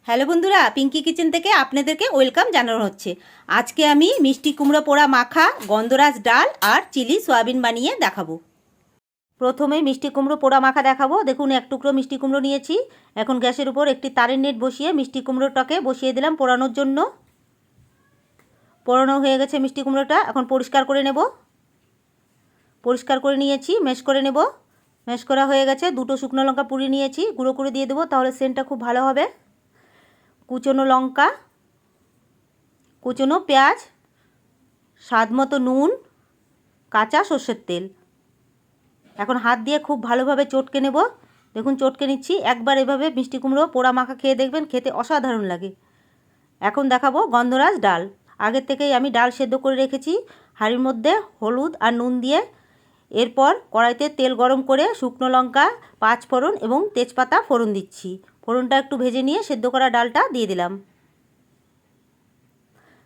Hello বন্ধুরা, Pinki kitchen থেকে আপনাদেরকে ওয়েলকাম জানানো হচ্ছে। আজকে আমি মিষ্টি কুমড়ো পোড়া মাখা, গন্ধরাজ ডাল আর চিলি সয়াবিন বানিয়ে দেখাবো। প্রথমে মিষ্টি কুমড়ো পোড়া মাখা দেখাবো। দেখুন, এক টুকরো মিষ্টি কুমড়ো নিয়েছি। এখন গ্যাসের উপর একটি তারের নেট বসিয়ে মিষ্টি কুমড়োটাকে বসিয়ে দিলাম পোড়ানোর জন্য। পোড়ানো হয়ে গেছে মিষ্টি কুমড়োটা। এখন পরিষ্কার করে নেব। পরিষ্কার করে নিয়েছি, ম্যাশ করে নেব। ম্যাশ করা হয়ে গেছে। দুটো শুকনো লঙ্কা পুড়িয়ে নিয়েছি, গুঁড়ো করে দিয়ে দেবো, তাহলে সেন্টটা খুব ভালো হবে। কুচনো লঙ্কা, কুচনো পেঁয়াজ, স্বাদ মতো নুন, কাঁচা সর্ষের তেল। এখন হাত দিয়ে খুব ভালোভাবে চটকে নেব। দেখুন, চটকে নিচ্ছি। একবার এভাবে মিষ্টি কুমড়ো পোড়া মাখা খেয়ে দেখবেন, খেতে অসাধারণ লাগে। এখন দেখাবো গন্ধরাজ ডাল। আগের থেকেই আমি ডাল সেদ্ধ করে রেখেছি হাঁড়ির মধ্যে হলুদ আর নুন দিয়ে। এরপর কড়াইতে তেল গরম করে শুকনো লঙ্কা, পাঁচ ফোড়ন এবং তেজপাতা ফোড়ন দিচ্ছি। ফোড়নটা একটু ভেজে নিয়ে সেদ্ধ করা ডালটা দিয়ে দিলাম।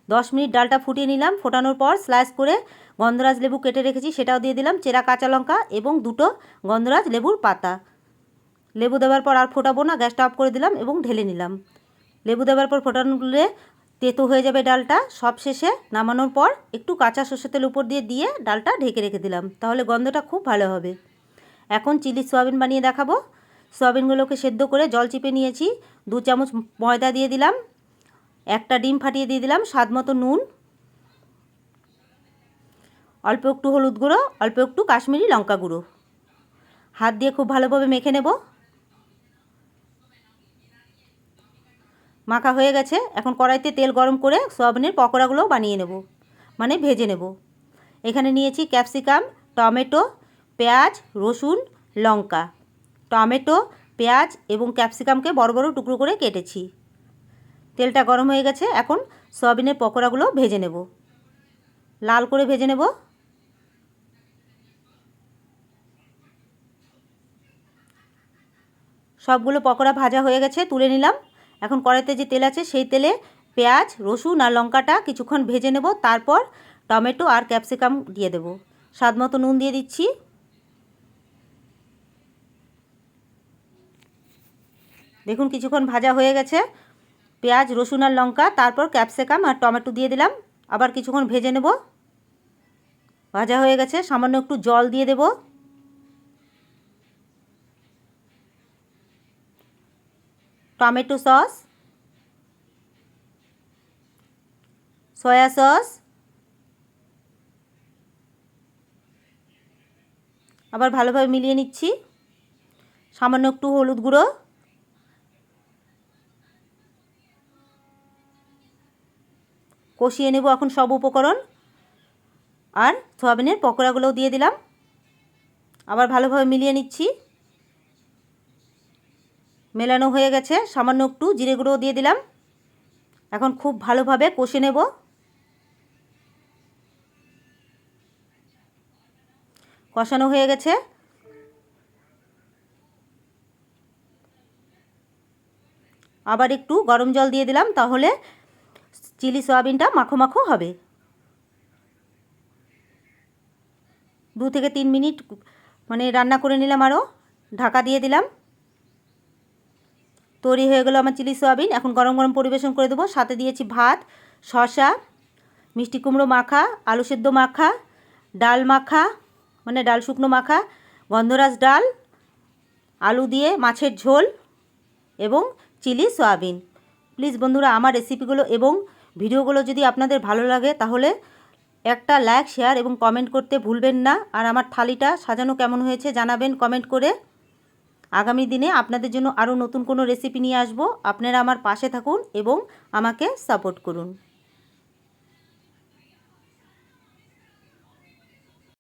10 মিনিট ডালটা ফুটিয়ে নিলাম। ফোটানোর পর স্লাইস করে গন্ধরাজ লেবু কেটে রেখেছি, সেটাও দিয়ে দিলাম। চেরা কাঁচা লঙ্কা এবং দুটো গন্ধরাজ লেবুর পাতা। লেবু দেওয়ার পর আর ফোটাবো না, গ্যাসটা অফ করে দিলাম এবং ঢেলে নিলাম। লেবু দেওয়ার পর ফোটানোলে তেতো হয়ে যাবে ডালটা। সব শেষে নামানোর পর একটু কাঁচা সর্ষের তেল উপর দিয়ে ডালটা ঢেকে রেখে দিলাম, তাহলে গন্ধটা খুব ভালো হবে। এখন চিলি সয়াবিন বানিয়ে দেখাবো। সয়াবিনগুলোকে সেদ্ধ করে জল চিপে নিয়েছি। 2 চামচ ময়দা দিয়ে দিলাম, একটা ডিম ফাটিয়ে দিয়ে দিলাম, স্বাদ মতো নুন, অল্প একটু হলুদ গুঁড়ো, অল্প একটু কাশ্মীরি লঙ্কা গুঁড়ো। হাত দিয়ে খুব ভালোভাবে মেখে নেব। মাখা হয়ে গেছে। এখন কড়াইতে তেল গরম করে সয়াবিনের পকোড়াগুলো বানিয়ে নেব, মানে ভেজে নেব। এখানে নিয়েছি ক্যাপসিকাম, টমেটো, পেঁয়াজ, রসুন, লঙ্কা। টমেটো, পেঁয়াজ এবং ক্যাপসিকামকে বড় বড় টুকরো করে কেটেছি। তেলটা গরম হয়ে গেছে। এখন সয়াবিনের পকোড়াগুলো ভেজে নেব, লাল করে ভেজে নেব। সবগুলো পকোড়া ভাজা হয়ে গেছে, তুলে নিলাম। এখন কড়াইতে যে তেল আছে সেই তেলে পেঁয়াজ, রসুন আর লঙ্কাটা কিছুক্ষণ ভেজে নেব। তারপর টমেটো আর ক্যাপসিকাম দিয়ে দেব। স্বাদ মতো নুন দিয়ে দিচ্ছি। দেখুন, কিছুক্ষণ ভাজা হয়ে গেছে পেঁয়াজ, রসুন আর লঙ্কা। তারপর ক্যাপসিকাম আর টমেটো দিয়ে দিলাম। আবার কিছুক্ষণ ভেজে নেব। ভাজা হয়ে গেছে। সামান্য একটু জল দিয়ে দেব। টমেটো সস, সয়া সস, আবার ভালোভাবে মিলিয়ে নিচ্ছি। সামান্য একটু হলুদ গুঁড়ো, কষিয়ে নেব এখন সব উপকরণ। আর সয়াবিনের পকোড়াগুলোও দিয়ে দিলাম। আবার ভালোভাবে মিলিয়ে নিচ্ছি। মেলানো হয়ে গেছে। সামান্য একটু জিরে গুঁড়ো দিয়ে দিলাম। এখন খুব ভালোভাবে কষে নেব। কষানো হয়ে গেছে। আবার একটু গরম জল দিয়ে দিলাম, তাহলে চিলি সয়াবিনটা মাখো মাখো হবে। 2 থেকে 3 মিনিট মানে রান্না করে নিলাম। আরও ঢাকা দিয়ে দিলাম। তৈরি হয়ে গেল আমার চিলি সয়াবিন। এখন গরম গরম পরিবেশন করে দেবো। সাথে দিয়েছি ভাত, শসা, মিষ্টি কুমড়ো মাখা, আলু সেদ্ধ মাখা, ডাল মাখা মানে ডাল শুকনো মাখা, গন্ধরাজ ডাল, আলু দিয়ে মাছের ঝোল এবং চিলি সয়াবিন। প্লিজ বন্ধুরা, আমার রেসিপিগুলো এবং ভিডিওগুলো যদি আপনাদের ভালো লাগে তাহলে একটা লাইক, শেয়ার এবং কমেন্ট করতে ভুলবেন না। আর আমার থালিটা সাজানো কেমন হয়েছে জানাবেন কমেন্ট করে। আগামী দিনে আপনাদের জন্য আরও নতুন কোনো রেসিপি নিয়ে আসবো। আপনারা আমার পাশে থাকুন এবং আমাকে সাপোর্ট করুন।